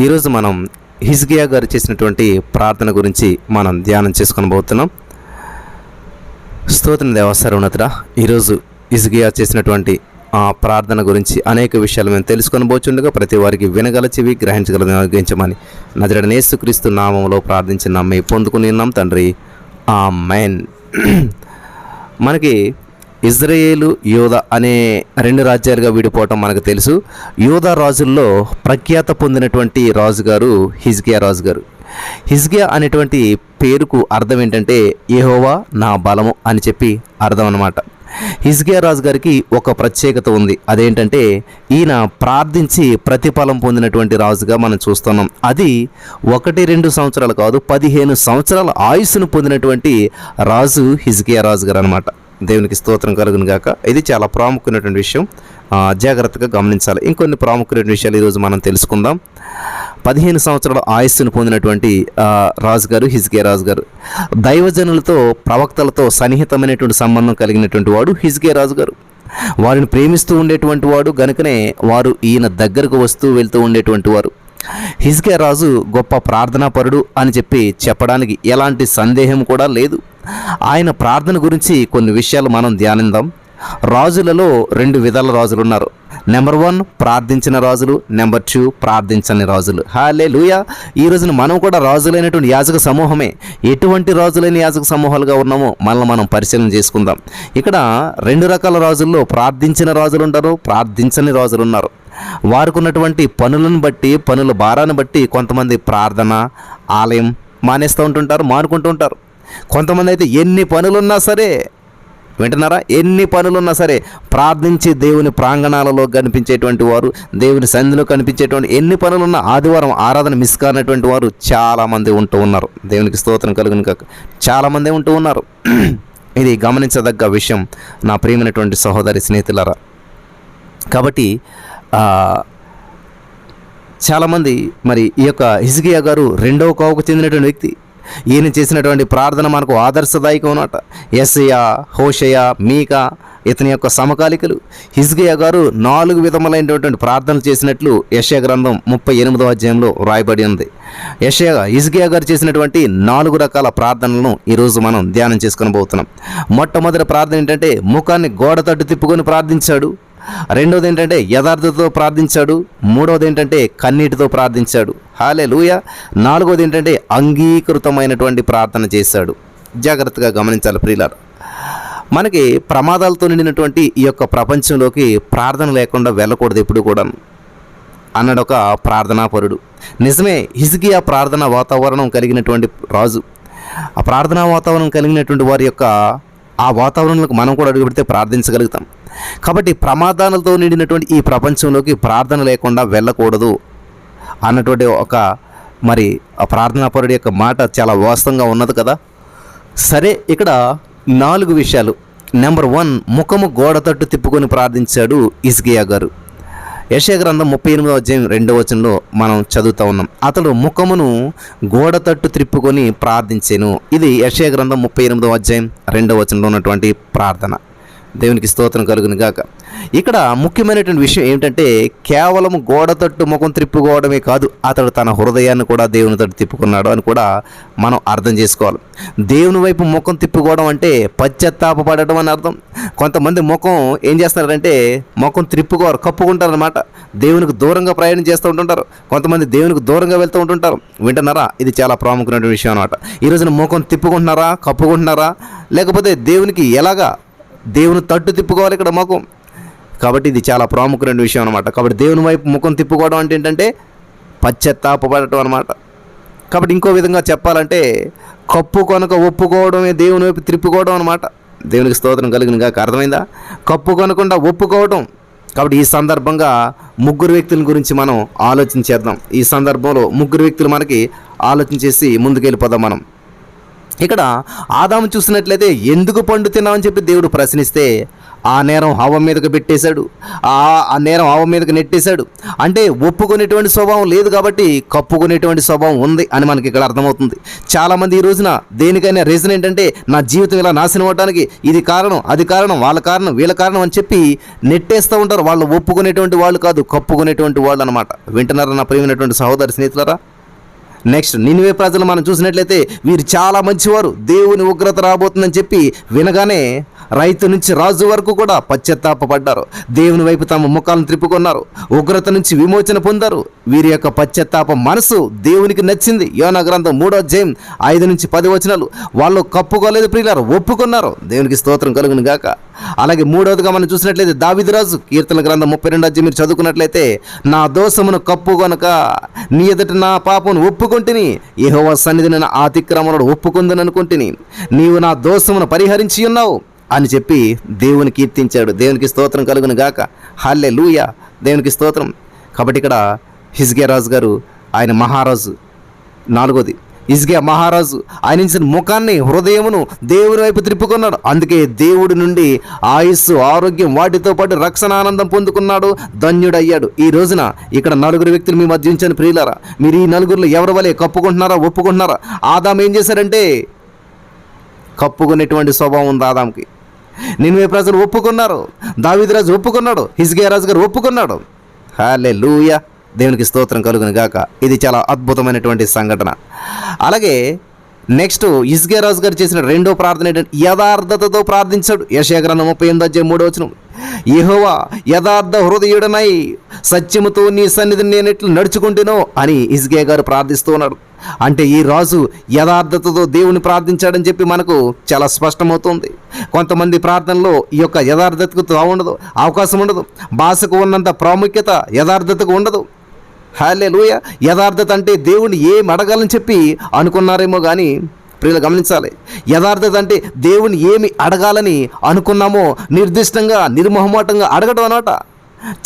ఈరోజు మనం హిజ్కియా గారు చేసినటువంటి ప్రార్థన గురించి మనం ధ్యానం చేసుకొని పోతున్నాం. స్తోత్రం దేవా సర్వోన్నతుడా, ఈరోజు హిజ్కియా చేసినటువంటి ఆ ప్రార్థన గురించి అనేక విషయాలు మేము తెలుసుకొని పోతుండగా ప్రతి వారికి వినగల చెవి గ్రహించగల అనుగ్రహించమని నజరేయుడైన యేసుక్రీస్తు నామములో ప్రార్థించి నమ్మి పొందుకుని ఉన్నాం తండ్రి, ఆమేన్. మనకి ఇజ్రాయేలు యోధా అనే రెండు రాజ్యాలుగా విడిపోవటం మనకు తెలుసు. యోధా రాజుల్లో ప్రఖ్యాత పొందినటువంటి రాజుగారు హిజ్కియా రాజుగారు. హిజ్కియా అనేటువంటి పేరుకు అర్థం ఏంటంటే యెహోవా నా బలము అని చెప్పి అర్థం అన్నమాట. హిజ్కియా రాజు గారికి ఒక ప్రత్యేకత ఉంది. అదేంటంటే ఈయన ప్రార్థించి ప్రతిఫలం పొందినటువంటి రాజుగా మనం చూస్తున్నాం. అది 1-2 సంవత్సరాలు కాదు, 15 సంవత్సరాల ఆయుస్సును పొందినటువంటి రాజు హిజ్కియా రాజు గారు అనమాట. దేవునికి స్తోత్రం కలుగును గాక. ఇది చాలా ప్రాముఖ్యమైనటువంటి విషయం, జాగ్రత్తగా గమనించాలి. ఇంకొన్ని ప్రాముఖ్యమైన విషయాలు ఈరోజు మనం తెలుసుకుందాం. 15 సంవత్సరాల ఆయుస్సును పొందినటువంటి రాజుగారు హిజ్కియా రాజు గారు. దైవజనులతో ప్రవక్తలతో సన్నిహితమైనటువంటి సంబంధం కలిగినటువంటి వాడు హిజ్కియా రాజు గారు. వారిని ప్రేమిస్తూ ఉండేటువంటి వాడు గనుకనే వారు ఈయన దగ్గరకు వస్తూ వెళ్తూ ఉండేటువంటి వారు. హిజ్కియా రాజు గొప్ప ప్రార్థనాపరుడు అని చెప్పడానికి ఎలాంటి సందేహం కూడా లేదు. ఆయన ప్రార్థన గురించి కొన్ని విషయాలు మనం ధ్యానిద్దాం. రాజులలో 2 విధాల రాజులు ఉన్నారు. నెంబర్ 1 ప్రార్థించిన రాజులు, నెంబర్ 2 ప్రార్థించని రాజులు. హల్లెలూయా. ఈ రోజున మనం కూడా రాజులైనటువంటి యాజక సమూహమే. ఎటువంటి రాజులైన యాజక సమూహాలుగా ఉన్నామో మనల్ని మనం పరిశీలన చేసుకుందాం. ఇక్కడ 2 రకాల రాజుల్లో ప్రార్థించిన రాజులు ఉంటారు, ప్రార్థించని రాజులు ఉన్నారు. వారికి ఉన్నటువంటి పనులను బట్టి, పనుల భారాన్ని బట్టి కొంతమంది ప్రార్థన, ఆలయం మానేస్తూ ఉంటుంటారు, మానుకుంటూ ఉంటారు. కొంతమంది అయితే ఎన్ని పనులున్నా సరే, వింటున్నారా, ఎన్ని పనులున్నా సరే ప్రార్థించి దేవుని ప్రాంగణాలలో కనిపించేటువంటి వారు, దేవుని సన్నిధిలో కనిపించేటువంటి ఎన్ని పనులున్నా ఆదివారం ఆరాధన మిస్ కానటువంటి వారు చాలామంది ఉంటూ ఉన్నారు. దేవునికి స్తోత్రం కలుగును కాక. చాలామంది ఉంటూ ఉన్నారు. ఇది గమనించదగ్గ విషయం నా ప్రియమైనటువంటి సహోదరి స్నేహితులారా. కాబట్టి చాలామంది మరి ఈ యొక్క హిజ్కియా గారు 2వ కోవకు చెందినటువంటి వ్యక్తి. ఈయన చేసినటువంటి ప్రార్థన మనకు ఆదర్శదాయకం అన్నమాట. యెషయా, హోషేయ, మీకా ఇతని యొక్క సమకాలికలు. హిజ్కియా గారు 4 విధములైనటువంటి ప్రార్థనలు చేసినట్లు యెషయా గ్రంథం 38వ అధ్యాయంలో రాయబడి ఉంది. హిజ్కియా గారు చేసినటువంటి 4 రకాల ప్రార్థనలను ఈరోజు మనం ధ్యానం చేసుకొని పోతున్నాం. మొట్టమొదటి ప్రార్థన ఏంటంటే ముఖాన్ని గోడ తట్టు తిప్పుకొని ప్రార్థించాడు. రెండవది ఏంటంటే యథార్థతతో ప్రార్థించాడు. మూడవది ఏంటంటే కన్నీటితో ప్రార్థించాడు. హల్లెలూయా. 4వది ఏంటంటే అంగీకృతమైనటువంటి ప్రార్థన చేశాడు. జాగ్రత్తగా గమనించాలి ప్రియులారా. మనకి ప్రమాదాలతో నిండినటువంటి ఈ యొక్క ప్రపంచంలోకి ప్రార్థన లేకుండా వెళ్ళకూడదు ఎప్పుడు కూడా అన్నాడు ఒక ప్రార్థనాపరుడు. నిజమే, హిజ్కియా ప్రార్థనా వాతావరణం కలిగినటువంటి రాజు. ఆ ప్రార్థనా వాతావరణం కలిగినటువంటి వారి యొక్క ఆ వాతావరణంలోకి మనం కూడా అడుగుపెడితే ప్రార్థించగలుగుతాం. కాబట్టి ప్రమాదాలతో నిండినటువంటి ఈ ప్రపంచంలోకి ప్రార్థన లేకుండా వెళ్ళకూడదు అన్నటువంటి ఒక మరి ఆ ప్రార్థనాపరుడి యొక్క మాట చాలా వాస్తవంగా ఉన్నది కదా. సరే, ఇక్కడ 4 విషయాలు. నెంబర్ 1, ముఖము గోడ తట్టు తిప్పుకొని ప్రార్థించాడు హిజ్కియా గారు. యెషయా గ్రంథం 38వ అధ్యాయం 2వ వచనంలో మనం చదువుతూ ఉన్నాం. అతడు ముఖమును గోడ తట్టు త్రిప్పుకొని ప్రార్థించెను. ఇది యెషయా గ్రంథం 38వ అధ్యాయం 2వ వచనంలో ఉన్నటువంటి ప్రార్థన. దేవునికి స్తోత్రం కలుగును గాక. ఇక్కడ ముఖ్యమైనటువంటి విషయం ఏమిటంటే కేవలం గోడ తట్టు ముఖం త్రిప్పుకోవడమే కాదు, అతడు తన హృదయాన్ని కూడా దేవుని తట్టు తిప్పుకున్నాడు అని కూడా మనం అర్థం చేసుకోవాలి. దేవుని వైపు ముఖం తిప్పుకోవడం అంటే పశ్చాత్తాపపడటం అని అర్థం. కొంతమంది ముఖం ఏం చేస్తున్నారంటే ముఖం త్రిప్పుకోరు, కప్పుకుంటారనమాట. దేవునికి దూరంగా ప్రయాణం చేస్తూ ఉంటుంటారు. కొంతమంది దేవునికి దూరంగా వెళ్తూ ఉంటుంటారు. వింటున్నారా? ఇది చాలా ప్రాముఖ్యమైన విషయం అనమాట. ఈ రోజున ముఖం తిప్పుకుంటున్నారా, కప్పుకుంటున్నారా, లేకపోతే దేవునికి ఎలాగా దేవుని తట్టు తిప్పుకోవాలి ఇక్కడ ముఖం. కాబట్టి ఇది చాలా ప్రాముఖ్యమైన విషయం అనమాట. కాబట్టి దేవుని వైపు ముఖం తిప్పుకోవడం అంటే ఏంటంటే పశ్చాత్తాపపడటం అనమాట. కాబట్టి ఇంకో విధంగా చెప్పాలంటే కప్పు కొనక ఒప్పుకోవడమే దేవుని వైపు తిప్పుకోవడం అనమాట. దేవునికి స్తోత్రం కలిగిన కాక. అర్థమైందా? కప్పు కొనకుండా ఒప్పుకోవడం. కాబట్టి ఈ సందర్భంగా 3 వ్యక్తుల గురించి మనం ఆలోచించేద్దాం. ఈ సందర్భంలో 3 వ్యక్తులు మనకి ఆలోచించేసి ముందుకెళ్ళిపోదాం మనం. ఇక్కడ ఆదాము చూసినట్లయితే ఎందుకు పండు తిన్నామని చెప్పి దేవుడు ప్రశ్నిస్తే ఆ నేరం హవ్వ మీదకి పెట్టేశాడు. ఆ నేరం హవ్వ మీదకి నెట్టేశాడు. అంటే ఒప్పుకునేటువంటి స్వభావం లేదు కాబట్టి కప్పుకునేటువంటి స్వభావం ఉంది అని మనకి ఇక్కడ అర్థమవుతుంది. చాలామంది ఈ రోజున దేనికైనా రీజన్ ఏంటంటే నా జీవితం ఇలా నాశనం అవడానికి ఇది కారణం, అది కారణం, వాళ్ళ కారణం, వీళ్ళ కారణం అని చెప్పి నెట్టేస్తూ ఉంటారు. వాళ్ళు ఒప్పుకునేటువంటి వాళ్ళు కాదు, కప్పుకునేటువంటి వాళ్ళు అనమాట. వింటున్నారా నా ప్రియమైనటువంటి సహోదరి స్నేహితులారా? నెక్స్ట్ నినివే ప్రజలు మనం చూసినట్లయితే వీరు చాలా మంచివారు, దేవుని ఉగ్రత రాబోతుందని చెప్పి వినగానే రైతు నుంచి రాజు వరకు కూడా పశ్చాత్తాపడ్డారు. దేవుని వైపు తమ ముఖాలను త్రిప్పుకున్నారు. ఉగ్రత నుంచి విమోచన పొందారు. వీరి యొక్క పశ్చాత్తాప మనసు దేవునికి నచ్చింది. యోనా గ్రంథం 3వ అధ్యాయం 5 నుంచి 10 వచనాలు. వాళ్ళు కప్పుకోలేదు ప్రియులారు, ఒప్పుకున్నారు. దేవునికి స్తోత్రం కలుగును గాక. అలాగే మూడవదిగా మనం చూసినట్లయితే దావీదు రాజు కీర్తన గ్రంథం 32వ అధ్యాయం మీరు చదువుకున్నట్లయితే నా దోషమును కప్పుకొనక నీ ఎదుట నా పాపమును ఒప్పుకొంటిని, యెహోవా సన్నిధిని నా అతిక్రమణను ఒప్పుకుందని అనుకుంటుని, నీవు నా దోషమును పరిహరించి ఉన్నావు అని చెప్పి దేవుని కీర్తించాడు. దేవునికి స్తోత్రం కలుగును గాక. హల్లెలూయా, దేవునికి స్తోత్రం. కాబట్టి ఇక్కడ హిజ్కియా రాజు గారు, ఆయన మహారాజు. నాలుగోది, హిజ్కియా మహారాజు ఆయన ఇచ్చిన ముఖాన్ని, హృదయమును దేవుని వైపు త్రిప్పుకున్నాడు. అందుకే దేవుడి నుండి ఆయుస్సు, ఆరోగ్యం, వాటితో పాటు రక్షణ ఆనందం పొందుకున్నాడు, ధన్యుడయ్యాడు. ఈ రోజున ఇక్కడ 4 వ్యక్తులు మీ మధ్య ఉంచాను ప్రియులారా. మీరు ఈ 4 ఎవరి వలె కప్పుకుంటున్నారా, ఒప్పుకుంటున్నారా? ఆదాం ఏం చేశారంటే కప్పుకునేటువంటి స్వభావం ఉంది ఆదాంకి. నినివే ప్రజలు ఒప్పుకున్నారు, దావీదు రాజు ఒప్పుకున్నాడు, హిజ్కియా రాజు గారు ఒప్పుకున్నాడు. హల్లెలూయా, దేవునికి స్తోత్రం కలుగును గాక. ఇది చాలా అద్భుతమైనటువంటి సంఘటన. అలాగే నెక్స్ట్ హిజ్కియా రాజు గారు చేసిన రెండో ప్రార్థన ఏంటంటే యథార్థతతో ప్రార్థించాడు. యెషయా గ్రంథం 38వ అధ్యాయం 3వ వచనం, యెహోవా యథార్థ హృదయుడనై సత్యముతో నీ సన్నిధిని నేను ఎట్లు నడుచుకుంటునో అని హిజ్కియా గారు ప్రార్థిస్తూ ఉన్నాడు. అంటే ఈ రాజు యథార్థతతో దేవుని ప్రార్థించాడని చెప్పి మనకు చాలా స్పష్టమవుతుంది. కొంతమంది ప్రార్థనలో ఈ యొక్క యథార్థతకు ఉండదు, అవకాశం ఉండదు. భాషకు ఉన్నంత ప్రాముఖ్యత యథార్థతకు ఉండదు. హల్లెలూయా. యథార్థత అంటే దేవుని ఏం అడగాలని చెప్పి అనుకున్నారేమో కానీ ప్రియులు గమనించాలి, యథార్థత అంటే దేవుని ఏమి అడగాలని అనుకున్నామో నిర్దిష్టంగా, నిర్మోహమాటంగా అడగడం అన్నమాట.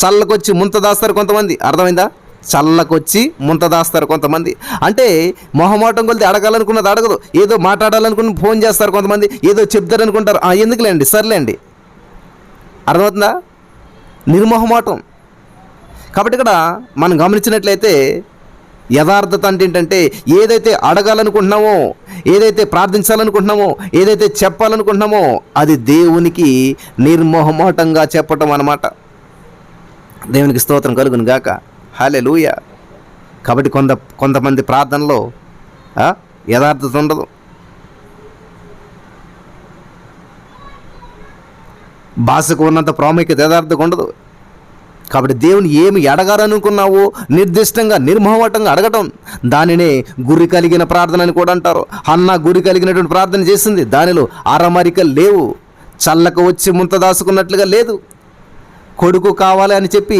చల్లకొచ్చి ముంత దాస్తారు కొంతమంది, అర్థమైందా? చల్లకొచ్చి ముంత దాస్తారు కొంతమంది. అంటే మొహమాటం కొలితే అడగాలనుకున్నది అడగదు, ఏదో మాట్లాడాలనుకుని ఫోన్ చేస్తారు కొంతమంది, ఏదో చెప్తారనుకుంటారు, ఎందుకులేండి సర్లేండి. అర్థమవుతుందా? నిర్మోహమాటం. కాబట్టి ఇక్కడ మనం గమనించినట్లయితే యథార్థత అంటే ఏంటంటే ఏదైతే అడగాలనుకుంటున్నామో, ఏదైతే ప్రార్థించాలనుకుంటున్నామో, ఏదైతే చెప్పాలనుకుంటున్నామో అది దేవునికి నిర్మోహమాటంగా చెప్పటం అన్నమాట. దేవునికి స్తోత్రం కలుగును గాక. హల్లెలూయా. కాబట్టి కొంతమంది ప్రార్థనలో యథార్థత ఉండదు. భాషకు ఉన్నంత ప్రాముఖ్యత యథార్థత ఉండదు. కాబట్టి దేవుని ఏమి అడగాలనుకున్నావో నిర్దిష్టంగా, నిర్మోహమాటంగా అడగటం, దానినే గురి కలిగిన ప్రార్థన అని కూడా అంటారు. హన్నా గురి కలిగినటువంటి ప్రార్థన చేసింది. దానిలో అరమరికలు లేవు, చల్లకు వచ్చి ముంత దాసుకున్నట్లుగా లేదు. కొడుకు కావాలి అని చెప్పి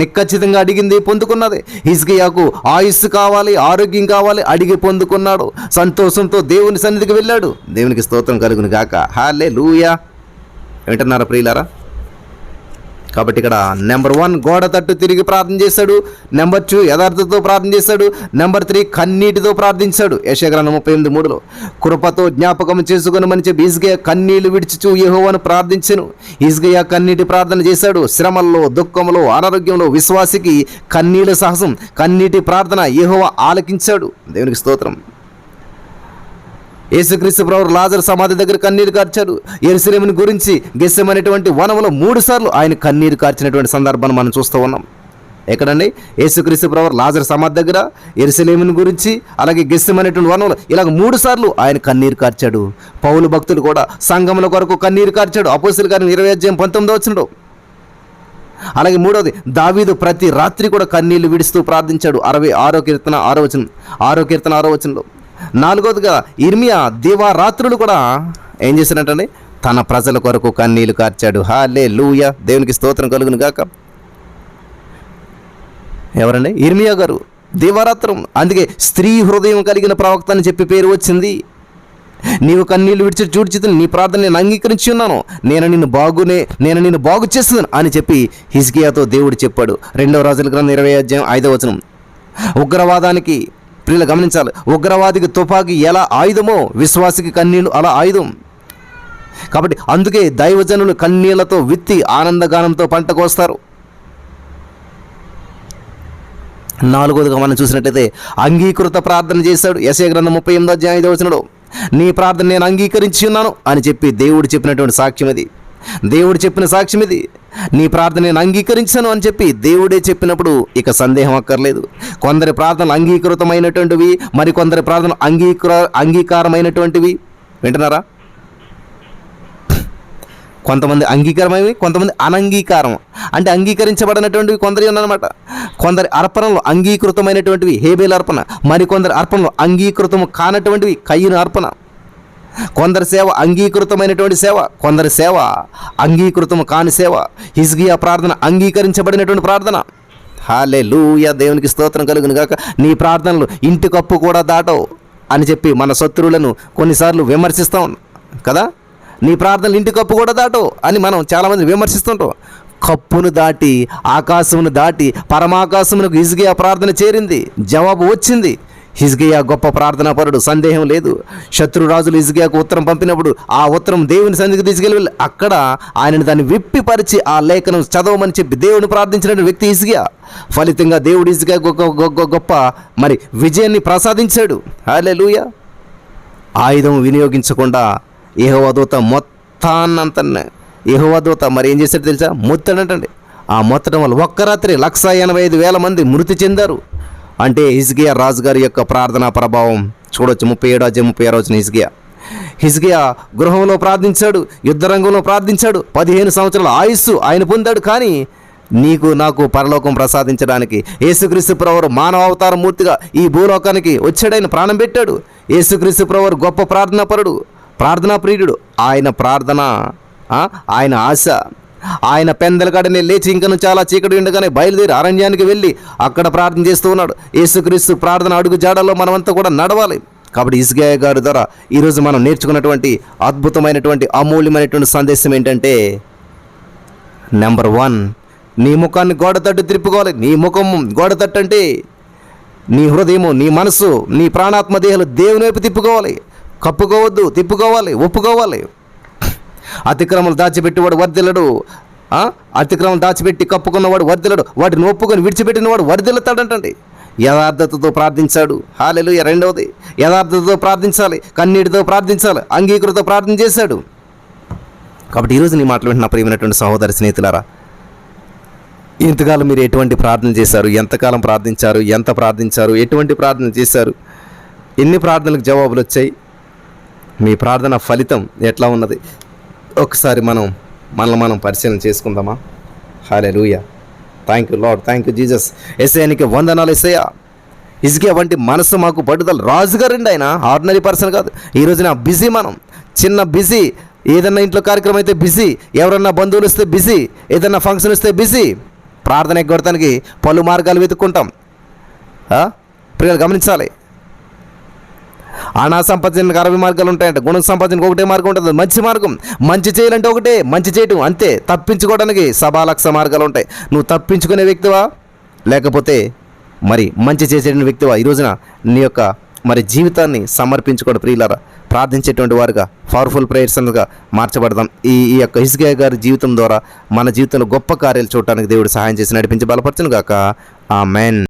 నిక్కచ్చితంగా అడిగింది, పొందుకున్నది. హిజ్కియాకు ఆయుస్సు కావాలి, ఆరోగ్యం కావాలి, అడిగి పొందుకున్నాడు. సంతోషంతో దేవుని సన్నిధికి వెళ్ళాడు. దేవునికి స్తోత్రం కలుగును గాక. హల్లెలూయా. వింటున్నారా ప్రియులారా? కాబట్టి ఇక్కడ నెంబర్ 1 గోడ తట్టు తిరిగి ప్రార్థన చేశాడు. నెంబర్ 2 యథార్థతతో ప్రార్థన చేశాడు. నెంబర్ 3 కన్నీటితో ప్రార్థించాడు. యెషయా గ్రంథం 38:3 కృపతో జ్ఞాపకం చేసుకుని చెప్పి హిజ్కియా కన్నీళ్లు విడిచుచు యెహోవాను ప్రార్థించెను. హిజ్కియా కన్నీటి ప్రార్థన చేశాడు. శ్రమల్లో, దుఃఖంలో, అనారోగ్యంలో విశ్వాసికి కన్నీళ్ళ సాహసం, కన్నీటి ప్రార్థన యెహోవా ఆలకించాడు. దేవునికి స్తోత్రం. యేసుక్రీస్తు ప్రభువు లాజరు సమాధి దగ్గర కన్నీరు కార్చాడు. యెరూషలేమును గురించి గెత్సెమనేటువంటి వనంలో 3 సార్లు ఆయన కన్నీరు కార్చినటువంటి సందర్భాన్ని మనం చూస్తూ ఉన్నాం. ఎక్కడండి? యేసుక్రీస్తు ప్రభువు లాజరు సమాధి దగ్గర, యెరూషలేమును గురించి, అలాగే గెత్సెమనేటువంటి వనంలో ఇలాగ 3 సార్లు ఆయన కన్నీరు కార్చాడు. పౌలు భక్తులు కూడా సంఘముల కొరకు కన్నీరు కార్చాడు. అపోస్తలుల కార్యం 20వ అధ్యాయం 19వ వచనంలో. అలాగే 3వది దావీదు ప్రతి రాత్రి కూడా కన్నీళ్లు విడుస్తూ ప్రార్థించాడు. 66వ కీర్తన 6వ వచనంలో. 4వదిగా ఇర్మియా దివారాత్రులు కూడా ఏం చేశాడంటే తన ప్రజల కొరకు కన్నీళ్లు కార్చాడు. హల్లెలూయా. దేవునికి స్తోత్రం కలుగును గాక. ఎవరండి? ఇర్మియా గారు దివారాత్రం. అందుకే స్త్రీ హృదయం కలిగిన ప్రవక్త అని చెప్పి పేరు వచ్చింది. నీవు కన్నీళ్లు విడిచి చూడ్చితిని, నీ ప్రార్థన నేను అంగీకరించి ఉన్నాను, నేను నిన్ను బాగు చేస్తున్నాను అని చెప్పి హిజ్కియాతో దేవుడు చెప్పాడు. 2వ రాజుల గ్రంథం 20వ అధ్యాయం 5వ వచనం. ఉగ్రవాదానికి ప్రియులు గమనించాలి, ఉగ్రవాదికి తుపాకీ ఎలా ఆయుధమో విశ్వాసికి కన్నీళ్లు అలా ఆయుధం. కాబట్టి అందుకే దైవజనులు కన్నీళ్లతో విత్తి ఆనందగానంతో పంట కోస్తారు. నాలుగోదిగా మనం చూసినట్లయితే అంగీకృత ప్రార్థన చేశాడు. యెషయా గ్రంథం 38:5 నీ ప్రార్థన నేను అంగీకరించి ఉన్నాను అని చెప్పి దేవుడు చెప్పినటువంటి సాక్ష్యం ఇది. దేవుడు చెప్పిన సాక్ష్యం ఇది. నీ ప్రార్థన నేను అంగీకరించాను అని చెప్పి దేవుడే చెప్పినప్పుడు ఇక సందేహం అక్కర్లేదు. కొందరి ప్రార్థనలు అంగీకృతమైనటువంటివి, మరి కొందరి ప్రార్థనలు అంగీకారమైనటువంటివి. వింటున్నారా? కొంతమంది అంగీకారమైనవి, కొంతమంది అనంగీకారం. అంటే అంగీకరించబడినటువంటివి కొందరి ఉన్నమాట. కొందరి అర్పణలు అంగీకృతమైనటువంటివి, హేబేలు అర్పణ. మరికొందరి అర్పణలు అంగీకృతము కానటువంటివి, కయ్యను అర్పణ. కొందరి సేవ అంగీకృతమైనటువంటి సేవ, కొందరి సేవ అంగీకృతము కాని సేవ. హిజ్కియా ప్రార్థన అంగీకరించబడినటువంటి ప్రార్థన. హల్లెలూయా, దేవునికి స్తోత్రం కలుగును గాక. నీ ప్రార్థనలు ఇంటి కప్పు కూడా దాటవు అని చెప్పి మన శత్రువులను కొన్నిసార్లు విమర్శిస్తాం కదా. నీ ప్రార్థనలు ఇంటి కప్పు కూడా దాటవు అని మనం చాలామంది విమర్శిస్తుంటాం. కప్పును దాటి, ఆకాశమును దాటి పరమాకాశమునకు హిజ్కియా ప్రార్థన చేరింది, జవాబు వచ్చింది. హిజ్కియా గొప్ప ప్రార్థనా పరుడు, సందేహం లేదు. శత్రురాజులు హిజ్కియాకు ఉత్తరం పంపినప్పుడు ఆ ఉత్తరం దేవుని సన్నిధికి తీసుకెళ్ళి అక్కడ ఆయనను దాన్ని విప్పిపరిచి ఆ లేఖనం చదవమని చెప్పి దేవుని ప్రార్థించిన వ్యక్తి హిజ్కియా. ఫలితంగా దేవుడు హిజ్కియా గొప్ప మరి విజయాన్ని ప్రసాదించాడు. హల్లెలూయా. ఆయుధం వినియోగించకుండా యెహోవా దూత మొత్తాన్నంతా యెహోవా దూత మరి ఏం చేశాడు తెలుసా? మొత్తడంటండి. ఆ మొత్తడం వల్ల ఒక్క రాత్రి 185,000 మంది మృతి చెందారు. అంటే హిజ్కియా రాజుగారి యొక్క ప్రార్థనా ప్రభావం చూడొచ్చు. 37:36 హిజ్కియా గృహంలో ప్రార్థించాడు, యుద్ధరంగంలో ప్రార్థించాడు. 15 సంవత్సరాల ఆయుస్సు ఆయన పొందాడు. కానీ నీకు నాకు పరలోకం ప్రసాదించడానికి యేసుక్రీస్తు ప్రభువు మానవ అవతార మూర్తిగా ఈ భూలోకానికి వచ్చాడు. ఆయన ప్రాణం పెట్టాడు. యేసుక్రీస్తు ప్రభువు గొప్ప ప్రార్థనాపరుడు, ప్రార్థనా ప్రియుడు. ఆయన ప్రార్థన, ఆయన ఆశ, ఆయన పెందలకాడనే లేచి ఇంకను చాలా చీకటి ఉండగానే బయలుదేరి అరణ్యానికి వెళ్ళి అక్కడ ప్రార్థన చేస్తూ ఉన్నాడు. యేసుక్రీస్తు ప్రార్థన అడుగు జాడలో మనమంతా కూడా నడవాలి. కాబట్టి హిజ్కియా గారి ద్వారా ఈరోజు మనం నేర్చుకున్నటువంటి అద్భుతమైనటువంటి అమూల్యమైనటువంటి సందేశం ఏంటంటే, నెంబర్ 1, నీ ముఖాన్ని గోడ తట్టు తిప్పుకోవాలి. నీ ముఖం గోడ తట్టు అంటే నీ హృదయము, నీ మనసు, నీ ప్రాణాత్మ దేహాలు దేవుని వైపు తిప్పుకోవాలి. కప్పుకోవద్దు, తిప్పుకోవాలి, ఒప్పుకోవాలి. అతిక్రమలు దాచిపెట్టేవాడు వర్ధిల్లడు. అతిక్రమం దాచిపెట్టి కప్పుకున్నవాడు వర్ధిల్లడు. వాటిని ఒప్పుకొని విడిచిపెట్టినవాడు వర్ధిల్లుతాడంటండి. యథార్థతతో ప్రార్థించాడు. హల్లెలూయా. రెండవది, యథార్థతతో ప్రార్థించాలి, కన్నీటితో ప్రార్థించాలి, అంగీకృత ప్రార్థన చేశాడు. కాబట్టి ఈరోజు నీ మాటలు వింటున్న ప్రియమైనటువంటి సహోదరి స్నేహితులారా, ఇంతకాలం మీరు ఎటువంటి ప్రార్థన చేశారు? ఎంతకాలం ప్రార్థించారు? ఎంత ప్రార్థించారు? ఎటువంటి ప్రార్థన చేశారు? ఎన్ని ప్రార్థనలకు జవాబులు వచ్చాయి? మీ ప్రార్థన ఫలితం ఎట్లా ఉన్నది? ఒకసారి మనం పరిశీలన చేసుకుందామా? Hallelujah. Thank you lord, thank you Jesus. యేసయ్యానికి వందనాలు. యేసయ్యా, హిజ్కియా వంటి మనసు మాకు పట్టుదల. రాజుగారండి ఆయన, ఆర్డినరీ పర్సన్ కాదు. ఈరోజు నా బిజీ, మనం చిన్న బిజీ. ఏదన్నా ఇంట్లో కార్యక్రమం అయితే బిజీ, ఎవరన్నా బంధువులు వస్తే బిజీ, ఏదన్నా ఫంక్షన్ వస్తే బిజీ. ప్రార్థన ఎగ్గొడటానికి పలు మార్గాలు వెతుక్కుంటాం. ప్రియులు గమనించాలి. అనా సంపాదించడానికి 60 మార్గాలు ఉంటాయంట, గుణం సంపాదించడానికి ఒకటే మార్గం ఉంటుంది, మంచి మార్గం. మంచి చేయాలంటే ఒకటే, మంచి చేయటం అంతే. తప్పించుకోవడానికి 1,00,000 మార్గాలు ఉంటాయి. నువ్వు తప్పించుకునే వ్యక్తివా, లేకపోతే మరి మంచి చేసే వ్యక్తివా? ఈ రోజున నీ యొక్క మరి జీవితాన్ని సమర్పించుకోవడం ప్రియులారా, ప్రార్థించేటువంటి వారుగా, పవర్ఫుల్ ప్రేయర్స్గా మార్చబడదాం. ఈ యొక్క హిజ్కియా గారి జీవితం ద్వారా మన జీవితంలో గొప్ప కార్యాలు చూడటానికి దేవుడు సహాయం చేసి నడిపించి బలపరచును గాక. ఆమేన్.